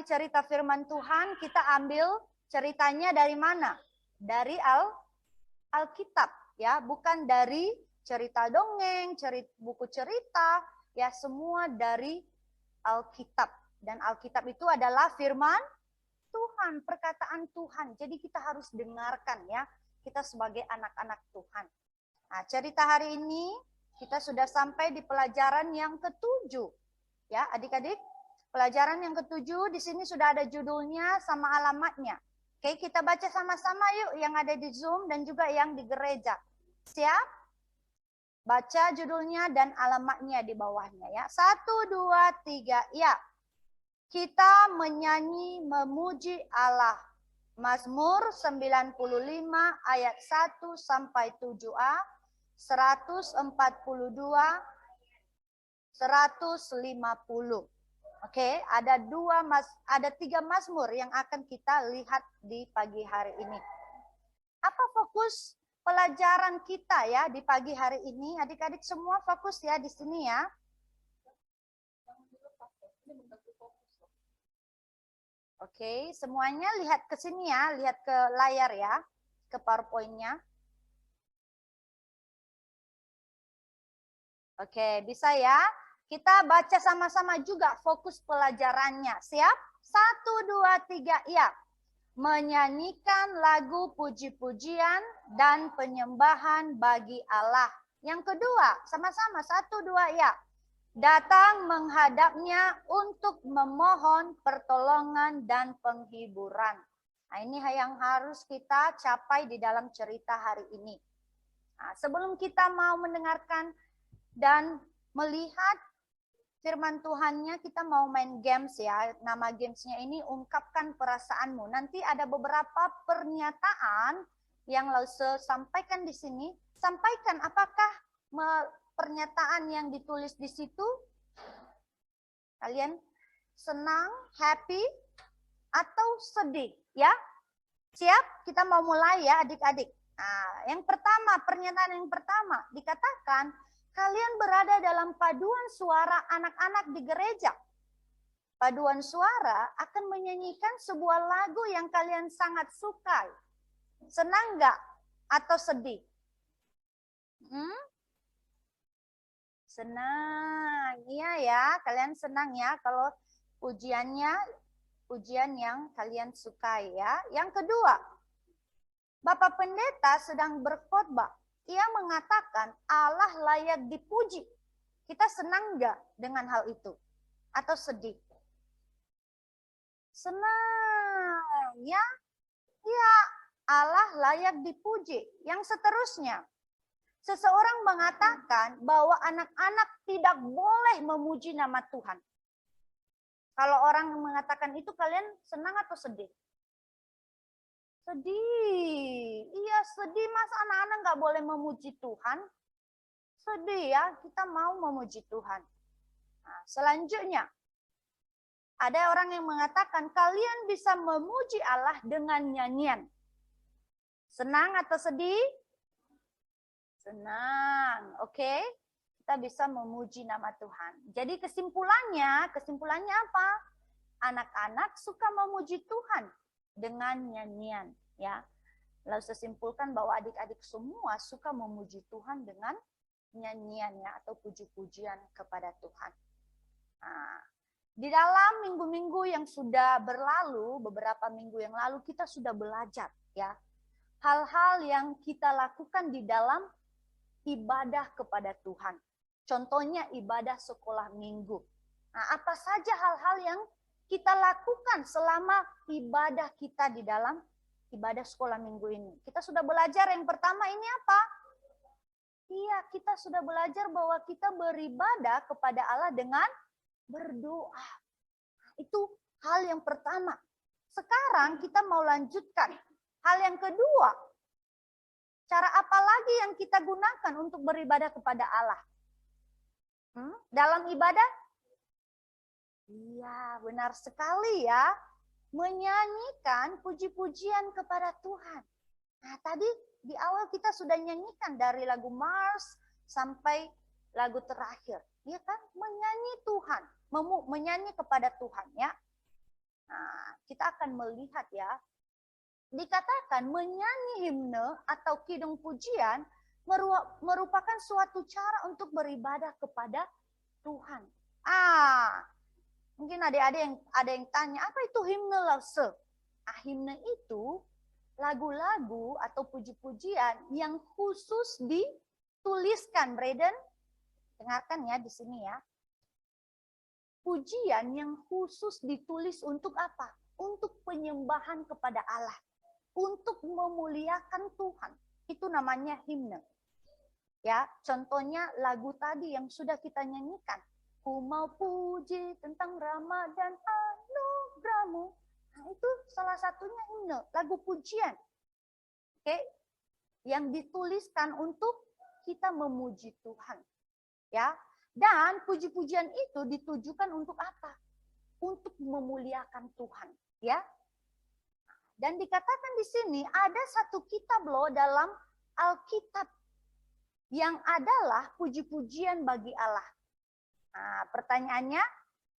cerita firman Tuhan, kita ambil ceritanya dari mana? Dari Alkitab, ya, bukan dari cerita dongeng, buku cerita, ya, semua dari Alkitab. Dan Alkitab itu adalah firman Tuhan, perkataan Tuhan. Jadi kita harus dengarkan, ya, kita sebagai anak-anak Tuhan. Nah, cerita hari ini kita sudah sampai di pelajaran yang ke-7. Ya, adik-adik, pelajaran yang ke-7 di sini sudah ada judulnya sama alamatnya. Oke, kita baca sama-sama yuk yang ada di Zoom dan juga yang di gereja. Siap? Baca judulnya dan alamatnya di bawahnya ya. 1, 2, 3, ya. Kita menyanyi memuji Allah. Mazmur 95 ayat 1 sampai 7a, 142, 150. Oke, ada 3 mazmur yang akan kita lihat di pagi hari ini. Apa fokus pelajaran kita ya di pagi hari ini? Adik-adik semua fokus ya di sini ya. Oke, semuanya lihat ke sini ya, lihat ke layar ya, ke PowerPoint-nya. Oke, bisa ya. Kita baca sama-sama juga fokus pelajarannya. Siap? 1, 2, 3, ya. Menyanyikan lagu puji-pujian dan penyembahan bagi Allah. Yang kedua, sama-sama 1, 2, ya. Datang menghadapnya untuk memohon pertolongan dan penghiburan. Nah, ini yang harus kita capai di dalam cerita hari ini. Nah, sebelum kita mau mendengarkan dan melihat firman Tuhannya, kita mau main games ya. Nama gamesnya ini ungkapkan perasaanmu. Nanti ada beberapa pernyataan yang Lause sampaikan di sini. Sampaikan apakah pernyataan yang ditulis di situ kalian senang, happy, atau sedih ya. Siap? Kita mau mulai ya adik-adik. Nah, yang pertama, pernyataan yang pertama dikatakan kalian berada dalam paduan suara anak-anak di gereja. Paduan suara akan menyanyikan sebuah lagu yang kalian sangat sukai. Senang nggak atau sedih? Senang, iya ya, kalian senang ya kalau pujian yang kalian sukai ya. Yang kedua, Bapak Pendeta sedang berkhotbah. Ia mengatakan Allah layak dipuji. Kita senang nggak dengan hal itu? Atau sedih? Senang ya. Ya, Allah layak dipuji. Yang seterusnya, seseorang mengatakan bahwa anak-anak tidak boleh memuji nama Tuhan. Kalau orang mengatakan itu, kalian senang atau sedih? Sedih. Iya, sedih. Mas, anak-anak nggak boleh memuji Tuhan? Sedih ya, kita mau memuji Tuhan. Nah, selanjutnya, ada orang yang mengatakan kalian bisa memuji Allah dengan nyanyian. Senang atau sedih? Senang, oke. Kita bisa memuji nama Tuhan. Jadi kesimpulannya apa? Anak-anak suka memuji Tuhan dengan nyanyian, ya. Lalu saya simpulkan bahwa adik-adik semua suka memuji Tuhan dengan nyanyian ya, atau puji-pujian kepada Tuhan. Nah, di dalam minggu-minggu yang sudah berlalu, beberapa minggu yang lalu kita sudah belajar ya. Hal-hal yang kita lakukan di dalam ibadah kepada Tuhan. Contohnya ibadah sekolah minggu. Nah, apa saja hal-hal yang kita lakukan selama ibadah kita di dalam ibadah sekolah minggu ini? Kita sudah belajar yang pertama ini apa? Iya, kita sudah belajar bahwa kita beribadah kepada Allah dengan berdoa. Itu hal yang pertama. Sekarang kita mau lanjutkan. Hal yang kedua, cara apa lagi yang kita gunakan untuk beribadah kepada Allah? Dalam ibadah? Iya, benar sekali ya. Menyanyikan puji-pujian kepada Tuhan. Nah, tadi di awal kita sudah nyanyikan dari lagu Mars sampai lagu terakhir. Iya kan? Menyanyi Tuhan, menyanyi kepada Tuhan ya. Nah, kita akan melihat ya, dikatakan menyanyi himne atau kidung pujian merupakan suatu cara untuk beribadah kepada Tuhan. Mungkin adik-adik ada yang tanya, apa itu himne lause? Himne itu lagu-lagu atau puji-pujian yang khusus dituliskan. Braden, dengarkan ya di sini ya. Pujian yang khusus ditulis untuk apa? Untuk penyembahan kepada Allah. Untuk memuliakan Tuhan. Itu namanya himne. Ya, contohnya lagu tadi yang sudah kita nyanyikan. Ku mau puji tentang Ramadan anugerahmu. Nah, itu salah satunya himne, lagu pujian. Oke, yang dituliskan untuk kita memuji Tuhan. Ya, dan puji-pujian itu ditujukan untuk apa? Untuk memuliakan Tuhan, ya. Dan dikatakan di sini ada satu kitab loh dalam Alkitab yang adalah puji-pujian bagi Allah. Nah, pertanyaannya,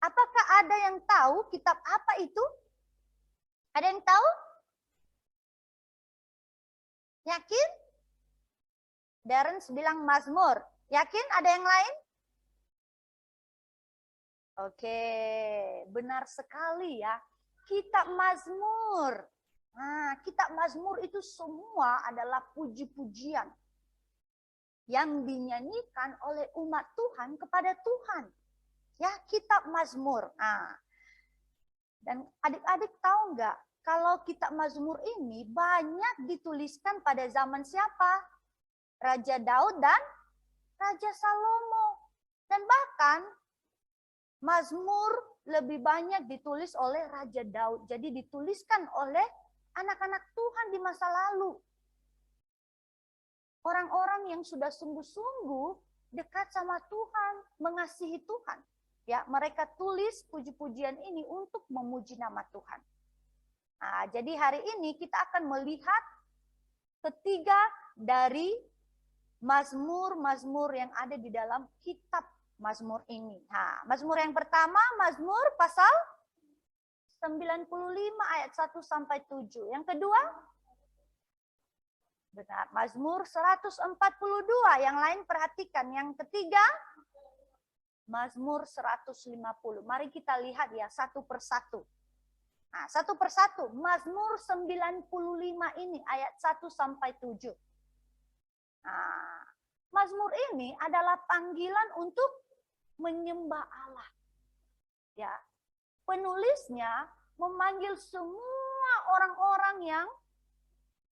apakah ada yang tahu kitab apa itu? Ada yang tahu? Yakin? Darren bilang Mazmur. Yakin ada yang lain? Oke, benar sekali ya. Kitab Mazmur. Nah, kitab Mazmur itu semua adalah puji-pujian yang dinyanyikan oleh umat Tuhan kepada Tuhan. Ya, kitab Mazmur. Nah, dan adik-adik tahu nggak, kalau kitab Mazmur ini banyak dituliskan pada zaman siapa? Raja Daud dan Raja Salomo. Dan bahkan Mazmur lebih banyak ditulis oleh Raja Daud. Jadi dituliskan oleh anak-anak Tuhan di masa lalu. Orang-orang yang sudah sungguh-sungguh dekat sama Tuhan, mengasihi Tuhan. Ya, mereka tulis puji-pujian ini untuk memuji nama Tuhan. Nah, jadi hari ini kita akan melihat ketiga dari Mazmur-Mazmur yang ada di dalam kitab Mazmur ini. Nah, Mazmur yang pertama, Mazmur pasal 95 ayat 1 sampai 7. Yang kedua, benar, Mazmur 142. Yang lain perhatikan. Yang ketiga, Mazmur 150. Mari kita lihat ya satu persatu. Nah, satu persatu. Mazmur 95 ini ayat 1 sampai 7. Nah, Mazmur ini adalah panggilan untuk menyembah Allah. Ya. Penulisnya memanggil semua orang-orang yang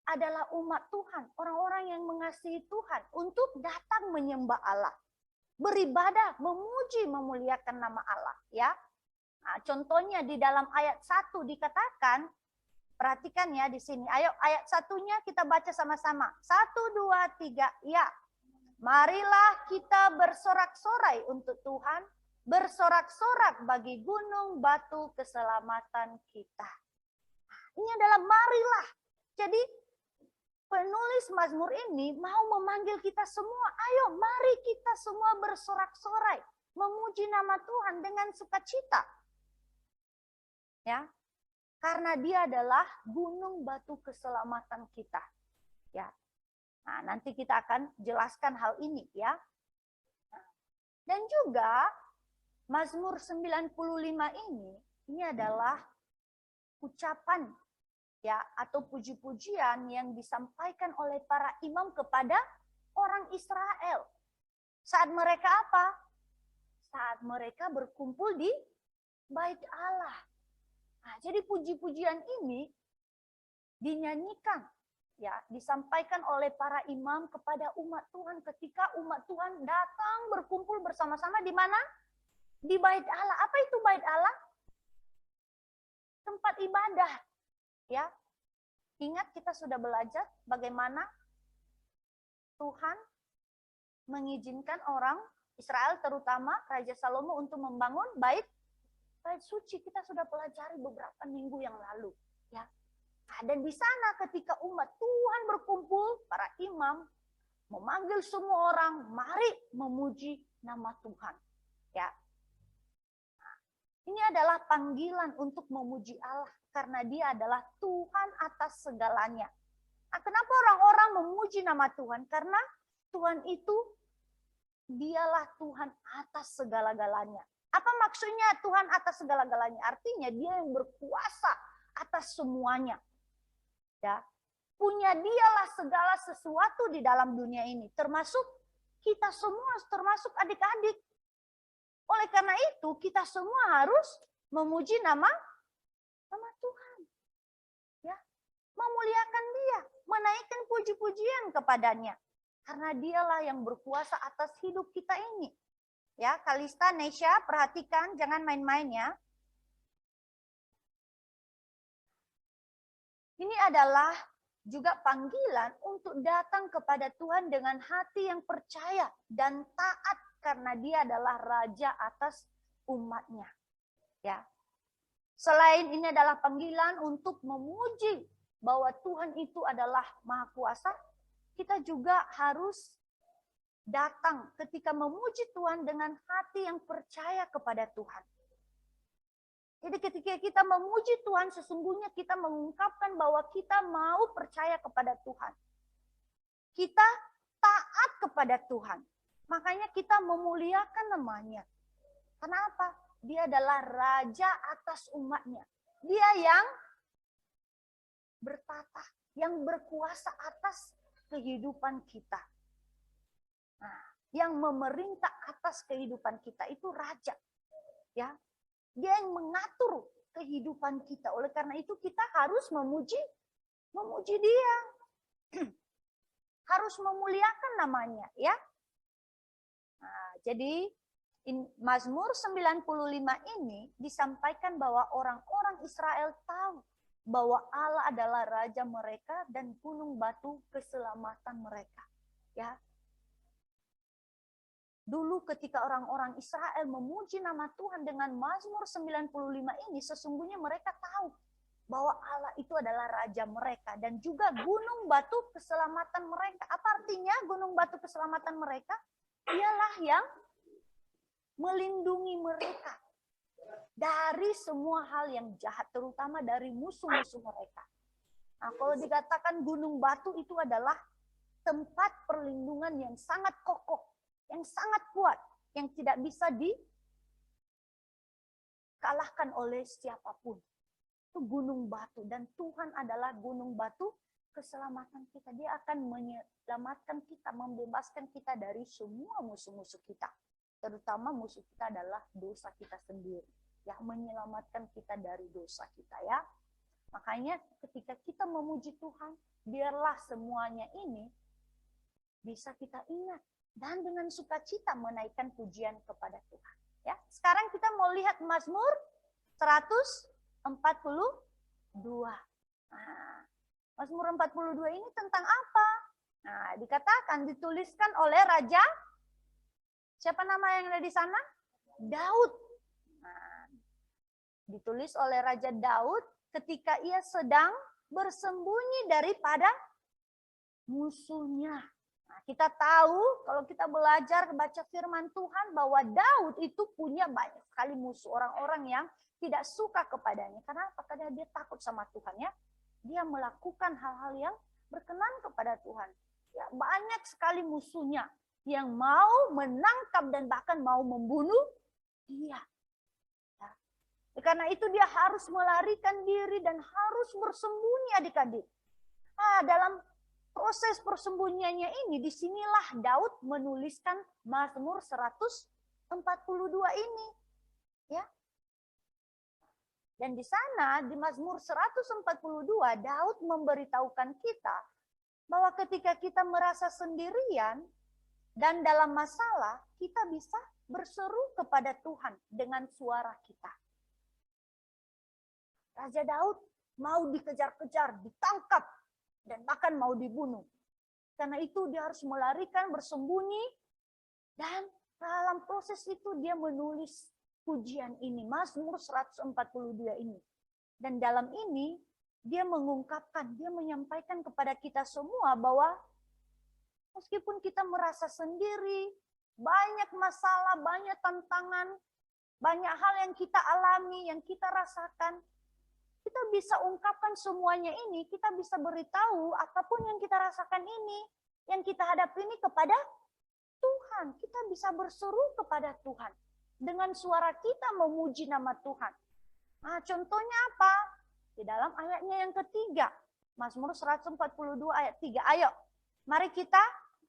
adalah umat Tuhan, orang-orang yang mengasihi Tuhan untuk datang menyembah Allah, beribadah, memuji, memuliakan nama Allah, ya. Nah, contohnya di dalam ayat 1 dikatakan, perhatikan ya di sini. Ayo ayat 1-nya kita baca sama-sama. 1 2 3. Ya. Marilah kita bersorak-sorai untuk Tuhan, bersorak-sorak bagi gunung batu keselamatan kita. Ini adalah marilah. Jadi penulis Mazmur ini mau memanggil kita semua. Ayo mari kita semua bersorak-sorai, memuji nama Tuhan dengan sukacita. Ya. Karena dia adalah gunung batu keselamatan kita. Ya. Nah, nanti kita akan jelaskan hal ini ya. Dan juga Mazmur 95 ini adalah ucapan ya atau puji-pujian yang disampaikan oleh para imam kepada orang Israel. Saat mereka apa? Saat mereka berkumpul di Bait Allah. Nah, jadi puji-pujian ini dinyanyikan, ya, disampaikan oleh para imam kepada umat Tuhan ketika umat Tuhan datang berkumpul bersama-sama di mana? Di Bait Allah. Apa itu Bait Allah? Tempat ibadah, ya. Ingat kita sudah belajar bagaimana Tuhan mengizinkan orang Israel terutama Raja Salomo untuk membangun bait suci. Kita sudah pelajari beberapa minggu yang lalu, ya. Nah, dan di sana ketika umat Tuhan berkumpul, para imam memanggil semua orang, mari memuji nama Tuhan. Ya. Nah, Ini adalah panggilan untuk memuji Allah karena Dia adalah Tuhan atas segalanya. Nah, kenapa orang-orang memuji nama Tuhan? Karena Tuhan itu Dialah Tuhan atas segala-galanya. Apa maksudnya Tuhan atas segala-galanya? Artinya Dia yang berkuasa atas semuanya. Ya, punya Dialah segala sesuatu di dalam dunia ini, termasuk kita semua, termasuk adik-adik. Oleh karena itu, kita semua harus memuji nama Tuhan. Ya, memuliakan Dia, menaikkan puji-pujian kepadanya. Karena Dialah yang berkuasa atas hidup kita ini. Ya, Kalista, Nesha, perhatikan, jangan main-main ya. Ini adalah juga panggilan untuk datang kepada Tuhan dengan hati yang percaya dan taat karena Dia adalah Raja atas umatnya. Ya. Selain ini adalah panggilan untuk memuji bahwa Tuhan itu adalah Maha Kuasa, kita juga harus datang ketika memuji Tuhan dengan hati yang percaya kepada Tuhan. Jadi ketika kita memuji Tuhan, sesungguhnya kita mengungkapkan bahwa kita mau percaya kepada Tuhan. Kita taat kepada Tuhan. Makanya kita memuliakan namanya. Kenapa? Dia adalah Raja atas umatnya. Dia yang bertata, yang berkuasa atas kehidupan kita. Nah, yang memerintah atas kehidupan kita itu Raja. Ya, Dia yang mengatur kehidupan kita. Oleh karena itu kita harus memuji Dia. Harus memuliakan namanya, ya. Nah, jadi Mazmur 95 ini disampaikan bahwa orang-orang Israel tahu bahwa Allah adalah Raja mereka dan gunung batu keselamatan mereka. Ya. Dulu ketika orang-orang Israel memuji nama Tuhan dengan Mazmur 95 ini, sesungguhnya mereka tahu bahwa Allah itu adalah Raja mereka dan juga gunung batu keselamatan mereka. Apa artinya gunung batu keselamatan mereka? Dialah yang melindungi mereka dari semua hal yang jahat, terutama dari musuh-musuh mereka. Nah, kalau dikatakan gunung batu itu adalah tempat perlindungan yang sangat kokoh, yang sangat kuat, yang tidak bisa dikalahkan oleh siapapun. Itu gunung batu, dan Tuhan adalah gunung batu keselamatan kita. Dia akan menyelamatkan kita, membebaskan kita dari semua musuh-musuh kita. Terutama musuh kita adalah dosa kita sendiri. Yang menyelamatkan kita dari dosa kita, ya. Makanya ketika kita memuji Tuhan, biarlah semuanya ini bisa kita ingat dan dengan sukacita menaikkan pujian kepada Tuhan. Ya, sekarang kita mau lihat Mazmur 142. Nah, Mazmur 42 ini tentang apa? Nah, dikatakan dituliskan oleh Raja, siapa nama yang ada di sana? Daud. Nah, ditulis oleh Raja Daud ketika ia sedang bersembunyi daripada musuhnya. Nah, kita tahu kalau kita belajar baca firman Tuhan bahwa Daud itu punya banyak sekali musuh, orang-orang yang tidak suka kepadanya. Kenapa? Karena dia takut sama Tuhan, ya. Dia melakukan hal-hal yang berkenan kepada Tuhan. Ya, banyak sekali musuhnya yang mau menangkap dan bahkan mau membunuh dia. Ya. Karena itu dia harus melarikan diri dan harus bersembunyi, adik-adik. Nah, dalam proses persembunyiannya ini, disinilah Daud menuliskan Mazmur 142 ini. Ya. Dan di sana, di Mazmur 142, Daud memberitahukan kita bahwa ketika kita merasa sendirian dan dalam masalah, kita bisa berseru kepada Tuhan dengan suara kita. Raja Daud mau dikejar-kejar, ditangkap, dan bahkan mau dibunuh. Karena itu dia harus melarikan, bersembunyi, dan dalam proses itu dia menulis pujian ini, Mazmur 142 ini. Dan dalam ini dia mengungkapkan, dia menyampaikan kepada kita semua bahwa meskipun kita merasa sendiri, banyak masalah, banyak tantangan, banyak hal yang kita alami, yang kita rasakan. Kita bisa ungkapkan semuanya ini, kita bisa beritahu apapun yang kita rasakan ini, yang kita hadapi ini kepada Tuhan. Kita bisa berseru kepada Tuhan. Dengan suara kita memuji nama Tuhan. Nah, contohnya apa? Di dalam ayatnya yang ketiga. Mazmur 142 ayat 3. Ayo, mari kita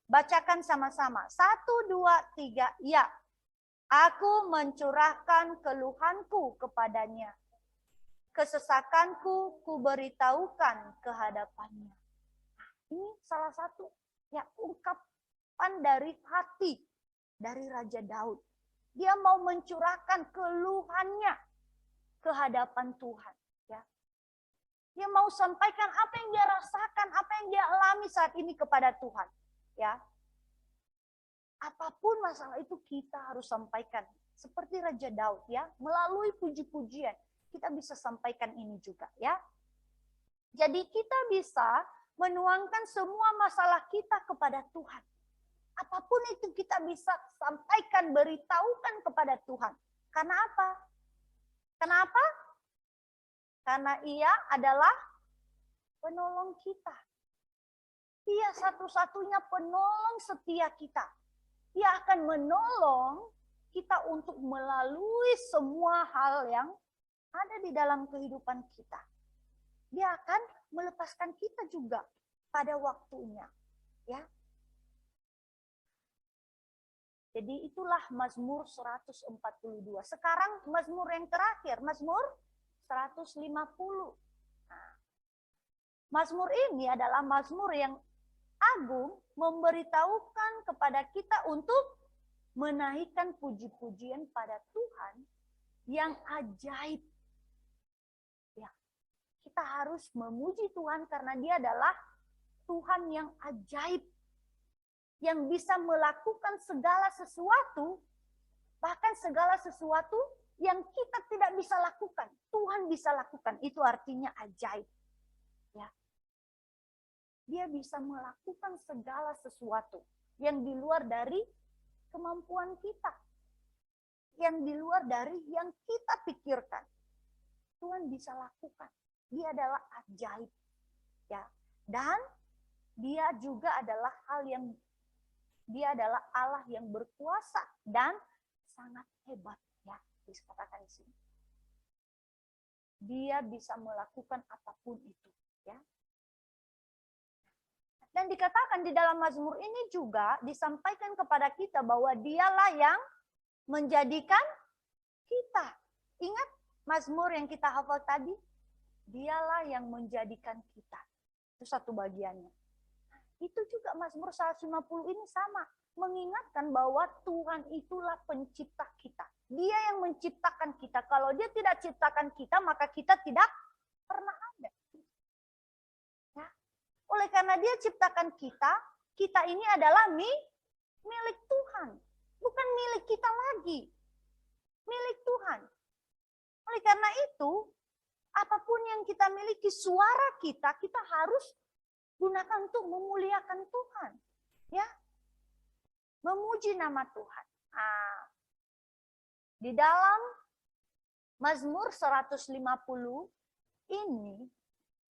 bacakan sama-sama. 1, 2, 3, ya. Aku mencurahkan keluhanku kepadanya. Kesesakanku kuberitahukan kehadapannya. Ini salah satu ya ungkapan dari hati dari Raja Daud. Dia mau mencurahkan keluhannya ke hadapan Tuhan. Ya. Dia mau sampaikan apa yang dia rasakan, apa yang dia alami saat ini kepada Tuhan. Ya. Apapun masalah itu kita harus sampaikan. Seperti Raja Daud ya, melalui puji-pujian. Kita bisa sampaikan ini juga ya. Jadi kita bisa menuangkan semua masalah kita kepada Tuhan. Apapun itu kita bisa sampaikan, beritahukan kepada Tuhan. Karena apa? Kenapa? Karena Ia adalah penolong kita. Dia satu-satunya penolong setia kita. Dia akan menolong kita untuk melalui semua hal yang ada di dalam kehidupan kita. Dia akan melepaskan kita juga pada waktunya, ya. Jadi itulah Mazmur 142. Sekarang Mazmur yang terakhir, Mazmur 150. Nah, Mazmur ini adalah Mazmur yang agung, memberitahukan kepada kita untuk menaikkan puji-pujian pada Tuhan yang ajaib. Kita harus memuji Tuhan karena Dia adalah Tuhan yang ajaib. Yang bisa melakukan segala sesuatu, bahkan segala sesuatu yang kita tidak bisa lakukan. Tuhan bisa lakukan, itu artinya ajaib. Ya. Dia bisa melakukan segala sesuatu yang di luar dari kemampuan kita. Yang di luar dari yang kita pikirkan. Tuhan bisa lakukan. Dia adalah ajaib, ya. Dan Dia juga adalah Dia adalah Allah yang berkuasa dan sangat hebat, ya. Dikatakan di sini. Dia bisa melakukan apapun itu, ya. Dan dikatakan di dalam Mazmur ini juga disampaikan kepada kita bahwa Dialah yang menjadikan kita. Ingat Mazmur yang kita hafal tadi? Dialah yang menjadikan kita. Itu satu bagiannya. Itu juga Mazmur 150 ini sama. Mengingatkan bahwa Tuhan itulah pencipta kita. Dia yang menciptakan kita. Kalau Dia tidak ciptakan kita, maka kita tidak pernah ada. Ya. Oleh karena Dia ciptakan kita, kita ini adalah milik Tuhan. Bukan milik kita lagi. Milik Tuhan. Oleh karena itu, apapun yang kita miliki, suara kita harus gunakan untuk memuliakan Tuhan. Ya. Memuji nama Tuhan. Nah, di dalam Mazmur 150 ini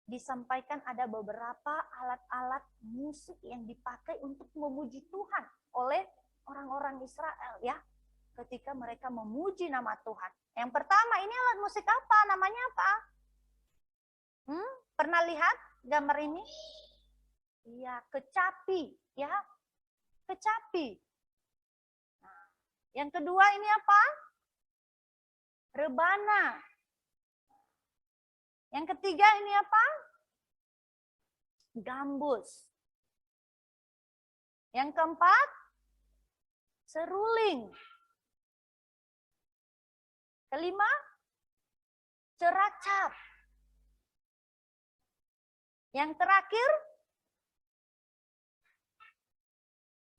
disampaikan ada beberapa alat-alat musik yang dipakai untuk memuji Tuhan oleh orang-orang Israel, ya. Ketika mereka memuji nama Tuhan. Yang pertama, ini alat musik apa? Namanya apa? Pernah lihat gambar ini? Iya, kecapi, ya. Kecapi. Nah, yang kedua ini apa? Rebana. Yang ketiga ini apa? Gambus. Yang keempat, seruling. Kelima, ceracap. Yang terakhir,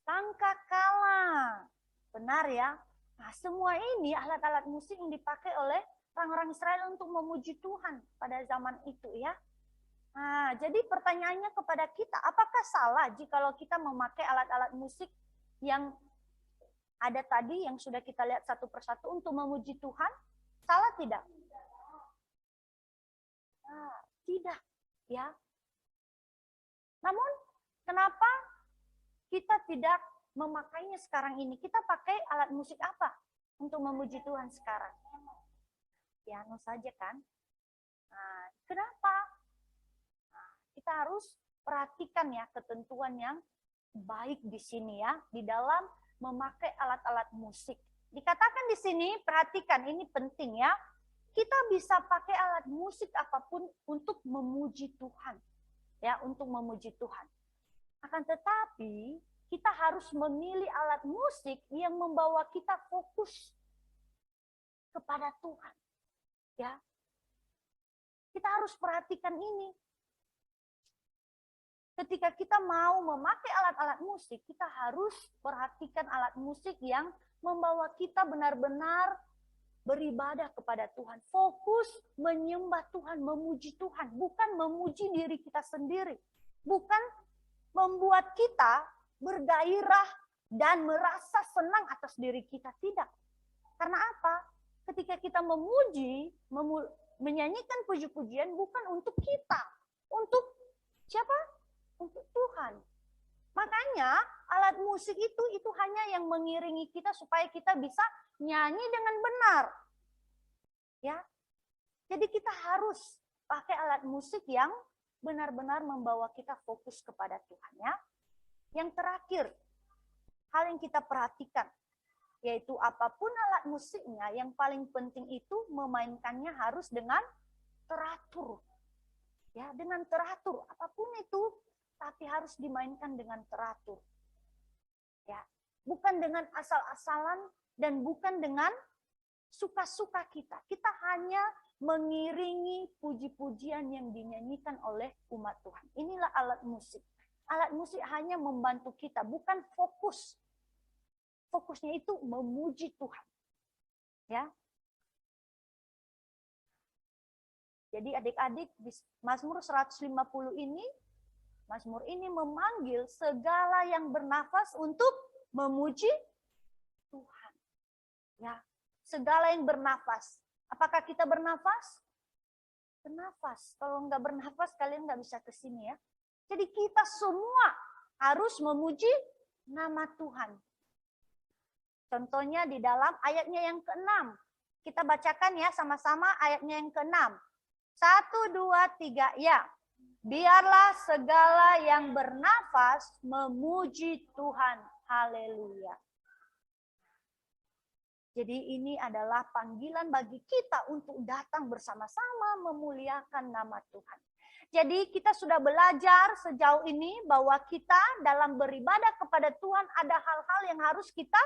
sangkakala. Benar ya? Nah, semua ini alat-alat musik yang dipakai oleh orang-orang Israel untuk memuji Tuhan pada zaman itu, ya. Nah, jadi pertanyaannya kepada kita, apakah salah jikalau kita memakai alat-alat musik yang ada tadi yang sudah kita lihat satu persatu untuk memuji Tuhan, salah tidak? Nah, tidak, ya. Namun, kenapa kita tidak memakainya sekarang ini? Kita pakai alat musik apa untuk memuji Tuhan sekarang? Piano saja kan? Nah, kenapa? Nah, kita harus perhatikan ya ketentuan yang baik di sini ya, di dalam memakai alat-alat musik. Dikatakan di sini, perhatikan ini penting ya. Kita bisa pakai alat musik apapun untuk memuji Tuhan. Ya, untuk memuji Tuhan. Akan tetapi, kita harus memilih alat musik yang membawa kita fokus kepada Tuhan. Ya. Kita harus perhatikan ini. Ketika kita mau memakai alat-alat musik, kita harus perhatikan alat musik yang membawa kita benar-benar beribadah kepada Tuhan. Fokus menyembah Tuhan, memuji Tuhan. Bukan memuji diri kita sendiri. Bukan membuat kita bergairah dan merasa senang atas diri kita. Tidak. Karena apa? Ketika kita memuji, menyanyikan puji-pujian bukan untuk kita. Untuk siapa? Untuk Tuhan. Makanya alat musik itu hanya yang mengiringi kita supaya kita bisa nyanyi dengan benar. Ya. Jadi kita harus pakai alat musik yang benar-benar membawa kita fokus kepada Tuhan ya. Yang terakhir, hal yang kita perhatikan yaitu apapun alat musiknya yang paling penting itu memainkannya harus dengan teratur. Ya, dengan teratur apapun itu tapi harus dimainkan dengan teratur. Ya, bukan dengan asal-asalan dan bukan dengan suka-suka kita. Kita hanya mengiringi puji-pujian yang dinyanyikan oleh umat Tuhan. Inilah alat musik. Alat musik hanya membantu kita, bukan fokus. Fokusnya itu memuji Tuhan. Ya. Jadi adik-adik di Mazmur 150 ini, Mazmur ini memanggil segala yang bernafas untuk memuji Tuhan. Ya, segala yang bernafas. Apakah kita bernafas? Bernafas. Kalau nggak bernafas, kalian nggak bisa ke sini ya. Jadi kita semua harus memuji nama Tuhan. Contohnya di dalam ayatnya yang ke-6. Kita bacakan ya sama-sama ayatnya yang ke-6. 1, 2, 3, ya. Biarlah segala yang bernafas memuji Tuhan. Haleluya. Jadi ini adalah panggilan bagi kita untuk datang bersama-sama memuliakan nama Tuhan. Jadi kita sudah belajar sejauh ini bahwa kita dalam beribadah kepada Tuhan ada hal-hal yang harus kita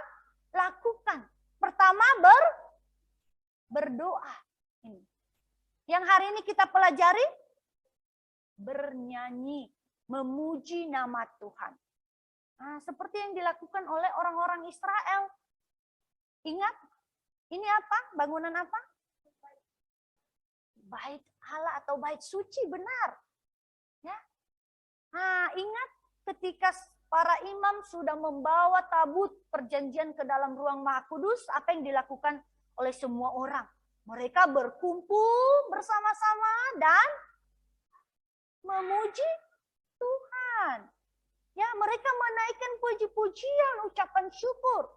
lakukan. Pertama berdoa. Ini. Yang hari ini kita pelajari bernyanyi, memuji nama Tuhan. Nah, seperti yang dilakukan oleh orang-orang Israel. Ingat, ini apa? Bangunan apa? Bait Allah atau bait suci, benar. Ya. Nah, ingat ketika para imam sudah membawa tabut perjanjian ke dalam ruang Maha Kudus, apa yang dilakukan oleh semua orang? Mereka berkumpul bersama-sama dan memuji Tuhan. Ya, mereka menaikkan puji-pujian, ucapan syukur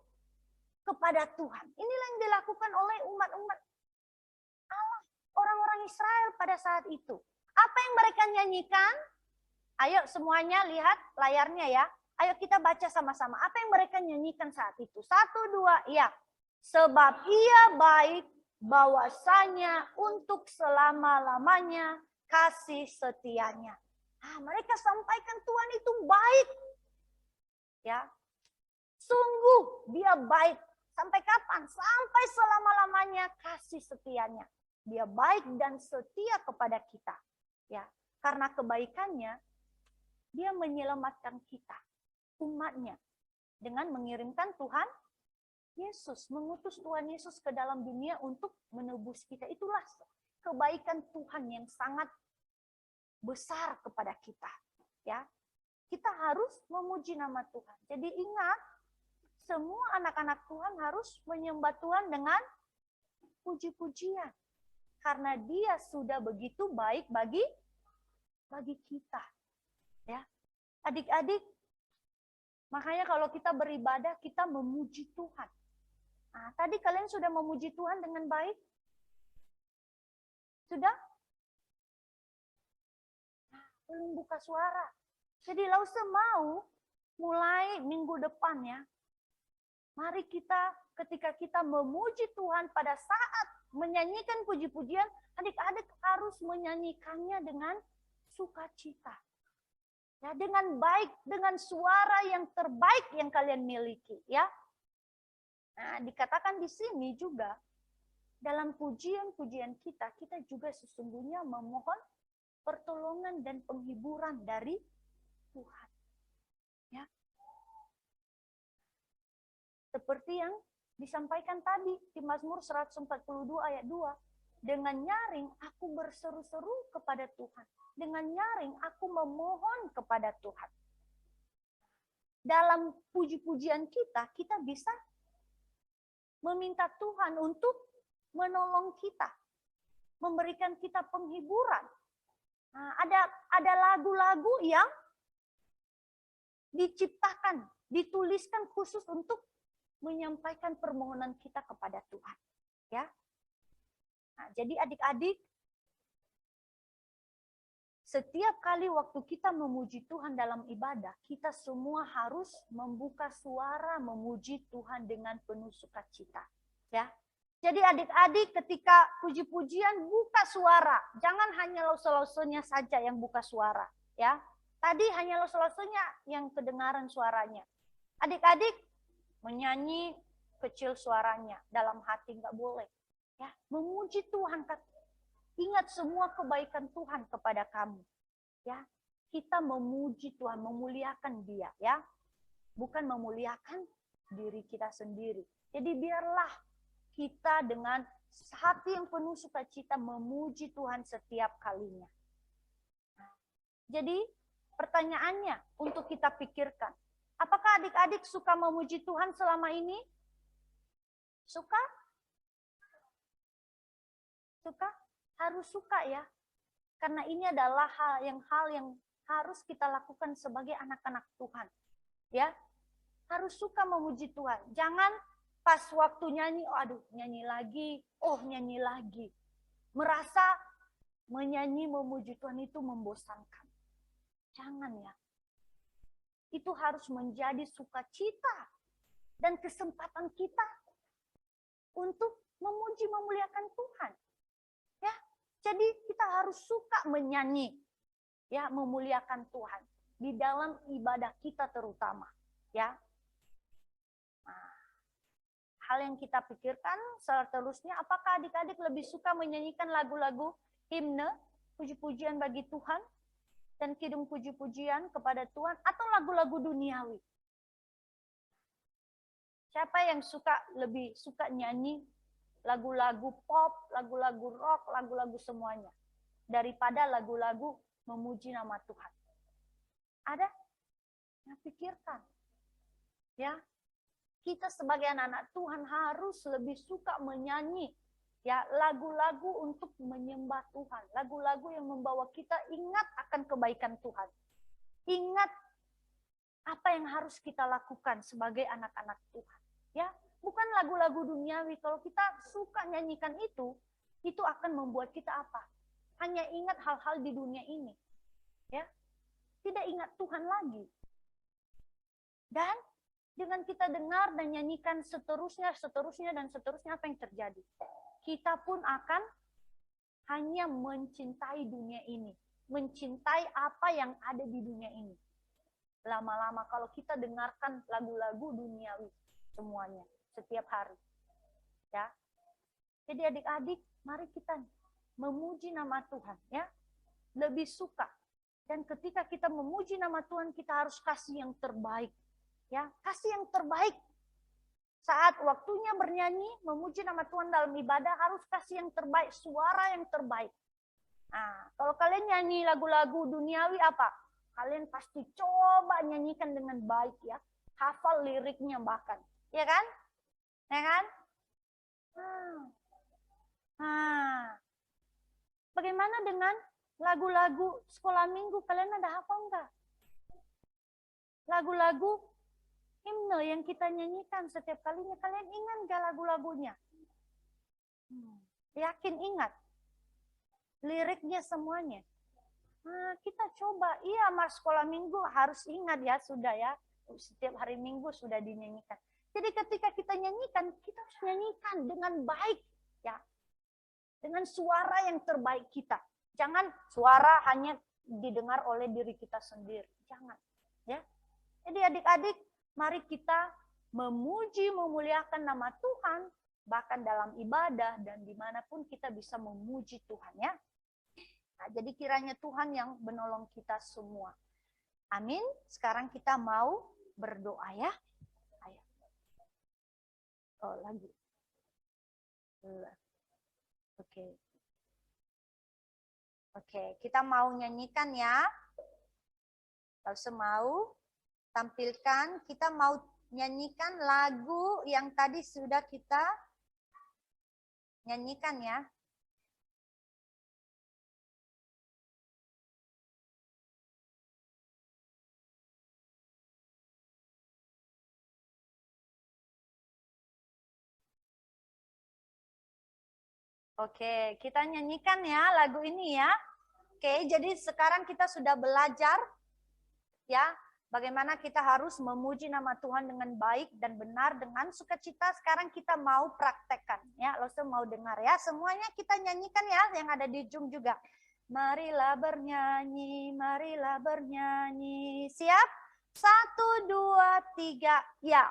kepada Tuhan. Inilah yang dilakukan oleh umat-umat Allah, orang-orang Israel pada saat itu. Apa yang mereka nyanyikan? Ayo semuanya lihat layarnya ya. Ayo kita baca sama-sama. Apa yang mereka nyanyikan saat itu? 1, 2, ya. Sebab ia baik, bahwasanya untuk selama-lamanya kasih setianya. Nah, mereka sampaikan Tuhan itu baik. Ya. Sungguh dia baik. Sampai kapan? Sampai selama-lamanya kasih setianya. Dia baik dan setia kepada kita. Ya, karena kebaikannya dia menyelamatkan kita, umatnya, dengan mengirimkan Tuhan Yesus, mengutus Tuhan Yesus ke dalam dunia untuk menebus kita. Itulah kebaikan Tuhan yang sangat besar kepada kita. Ya, kita harus memuji nama Tuhan. Jadi ingat, semua anak-anak Tuhan harus menyembah Tuhan dengan puji-pujian. Karena Dia sudah begitu baik bagi kita. Ya. Adik-adik, makanya kalau kita beribadah, kita memuji Tuhan. Nah, tadi kalian sudah memuji Tuhan dengan baik? Sudah? Nah, belum buka suara. Jadi Lause mau mulai minggu depan ya, mari kita ketika kita memuji Tuhan pada saat menyanyikan puji-pujian, adik-adik harus menyanyikannya dengan sukacita. Ya, dengan baik, dengan suara yang terbaik yang kalian miliki, ya. Nah, dikatakan di sini juga dalam pujian-pujian kita juga sesungguhnya memohon pertolongan dan penghiburan dari Tuhan. Ya. Seperti yang disampaikan tadi di Mazmur 142 ayat 2. Dengan nyaring aku berseru-seru kepada Tuhan. Dengan nyaring aku memohon kepada Tuhan. Dalam puji-pujian kita bisa meminta Tuhan untuk menolong kita, memberikan kita penghiburan. Nah, ada lagu-lagu yang diciptakan, dituliskan khusus untuk menyampaikan permohonan kita kepada Tuhan. Ya. Nah, jadi adik-adik, setiap kali waktu kita memuji Tuhan dalam ibadah, kita semua harus membuka suara memuji Tuhan dengan penuh sukacita. Ya. Jadi adik-adik ketika puji-pujian buka suara, jangan hanya lause-lausenya saja yang buka suara. Ya. Tadi hanya lause-lausenya yang kedengaran suaranya. Adik-adik menyanyi kecil suaranya, dalam hati nggak boleh. Ya, memuji Tuhan. Ingat semua kebaikan Tuhan kepada kamu. Ya, kita memuji Tuhan, memuliakan Dia, ya. Bukan memuliakan diri kita sendiri. Jadi biarlah kita dengan hati yang penuh sukacita memuji Tuhan setiap kalinya. Jadi pertanyaannya untuk kita pikirkan, apakah adik-adik suka memuji Tuhan selama ini? Suka? Suka? Harus suka ya. Karena ini adalah hal yang harus kita lakukan sebagai anak-anak Tuhan. Ya. Harus suka memuji Tuhan. Jangan pas waktu nyanyi, oh aduh nyanyi lagi, oh nyanyi lagi. Merasa menyanyi memuji Tuhan itu membosankan. Jangan ya. Itu harus menjadi sukacita dan kesempatan kita untuk memuji memuliakan Tuhan. Ya. Jadi kita harus suka menyanyi, ya, memuliakan Tuhan di dalam ibadah kita terutama, ya. Nah, hal yang kita pikirkan seterusnya, apakah adik-adik lebih suka menyanyikan lagu-lagu himne, puji-pujian bagi Tuhan dan kidung puji-pujian kepada Tuhan, atau lagu-lagu duniawi? Siapa yang lebih suka nyanyi lagu-lagu pop, lagu-lagu rock, lagu-lagu semuanya, daripada lagu-lagu memuji nama Tuhan? Ada? Ya, pikirkan. Ya, kita sebagai anak-anak Tuhan harus lebih suka menyanyi, ya, lagu-lagu untuk menyembah Tuhan, lagu-lagu yang membawa kita ingat akan kebaikan Tuhan, ingat apa yang harus kita lakukan sebagai anak-anak Tuhan. Ya. Bukan lagu-lagu duniawi. Kalau kita suka nyanyikan itu akan membuat kita apa? Hanya ingat hal-hal di dunia ini. Ya. Tidak ingat Tuhan lagi. Dan dengan kita dengar dan nyanyikan seterusnya, apa yang terjadi? Kita pun akan hanya mencintai dunia ini. Mencintai apa yang ada di dunia ini. Lama-lama kalau kita dengarkan lagu-lagu duniawi semuanya. Setiap hari. Ya. Jadi adik-adik, mari kita memuji nama Tuhan, ya. Lebih suka. Dan ketika kita memuji nama Tuhan, kita harus kasih yang terbaik. Ya, kasih yang terbaik. Saat waktunya bernyanyi, memuji nama Tuhan dalam ibadah, harus kasih yang terbaik, suara yang terbaik. Nah, kalau kalian nyanyi lagu-lagu duniawi apa? Kalian pasti coba nyanyikan dengan baik, ya. Hafal liriknya bahkan. Ya kan? Ya kan? Bagaimana dengan lagu-lagu sekolah minggu? Kalian ada hafal enggak? Lagu-lagu himne yang kita nyanyikan setiap kalinya. Kalian ingat enggak lagu-lagunya? Yakin ingat? Liriknya semuanya. Kita coba. Iya, Mas, sekolah minggu harus ingat ya, sudah ya. Setiap hari minggu sudah dinyanyikan. Jadi ketika kita nyanyikan, kita harus nyanyikan dengan baik. Ya, dengan suara yang terbaik kita. Jangan suara hanya didengar oleh diri kita sendiri. Jangan. Ya. Jadi adik-adik, mari kita memuji, memuliakan nama Tuhan, bahkan dalam ibadah dan dimanapun kita bisa memuji Tuhan ya. Nah, jadi kiranya Tuhan yang menolong kita semua. Amin. Sekarang kita mau berdoa ya. Ayo. Oh, lagi. Oke. Oke, kita mau nyanyikan ya. Kalau mau tampilkan, kita mau nyanyikan lagu yang tadi sudah kita nyanyikan ya. Oke, kita nyanyikan ya lagu ini ya. Oke, jadi sekarang kita sudah belajar ya bagaimana kita harus memuji nama Tuhan dengan baik dan benar dengan sukacita. Sekarang kita mau praktekkan ya. Lo semua mau dengar ya. Semuanya kita nyanyikan ya yang ada di Zoom juga. Marilah bernyanyi, marilah bernyanyi. Siap? 1, 2, 3, ya.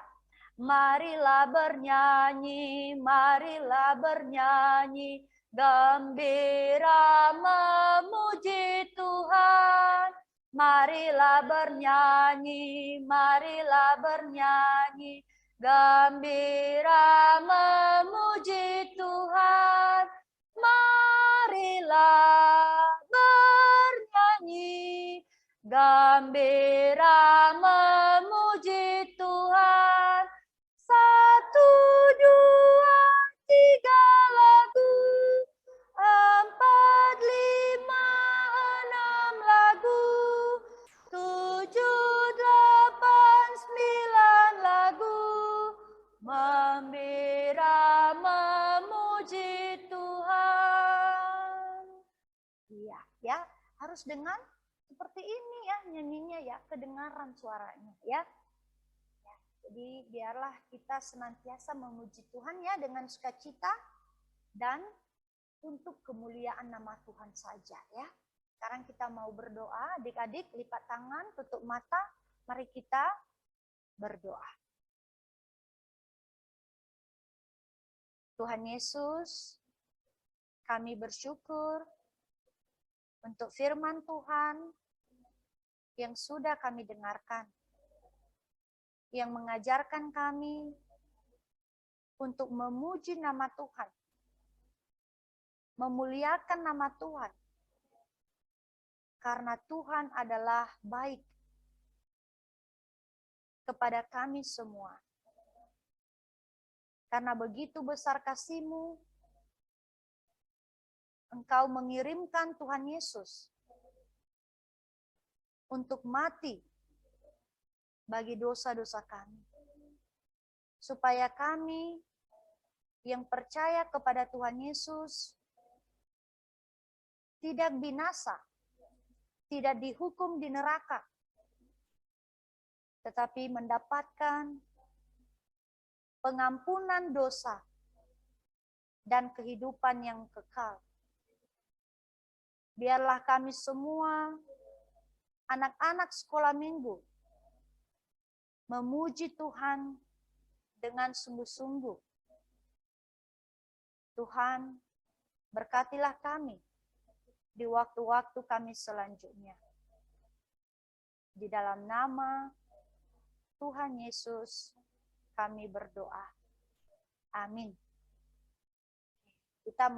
Marilah bernyanyi, marilah bernyanyi, gembira memuji Tuhan. Marilah bernyanyi, marilah bernyanyi, gembira memuji Tuhan. Marilah bernyanyi, gembira memuji Tuhan. 1, 2, 3 lagu, 4, 5, 6 lagu, 7, 8, 9 lagu, gembira memuji Tuhan. Iya, ya, harus dengan seperti ini ya nyanyinya ya, kedengaran suaranya ya. Jadi biarlah kita senantiasa memuji Tuhan ya dengan sukacita dan untuk kemuliaan nama Tuhan saja ya. Sekarang kita mau berdoa, adik-adik lipat tangan, tutup mata, mari kita berdoa. Tuhan Yesus, kami bersyukur untuk firman Tuhan yang sudah kami dengarkan, yang mengajarkan kami untuk memuji nama Tuhan, memuliakan nama Tuhan, karena Tuhan adalah baik kepada kami semua. Karena begitu besar kasih-Mu, Engkau mengirimkan Tuhan Yesus untuk mati bagi dosa-dosa kami, supaya kami yang percaya kepada Tuhan Yesus tidak binasa, tidak dihukum di neraka, tetapi mendapatkan pengampunan dosa dan kehidupan yang kekal. Biarlah kami semua, anak-anak sekolah minggu, memuji Tuhan dengan sungguh-sungguh. Tuhan, berkatilah kami di waktu-waktu kami selanjutnya. Di dalam nama Tuhan Yesus kami berdoa. Amin. Kita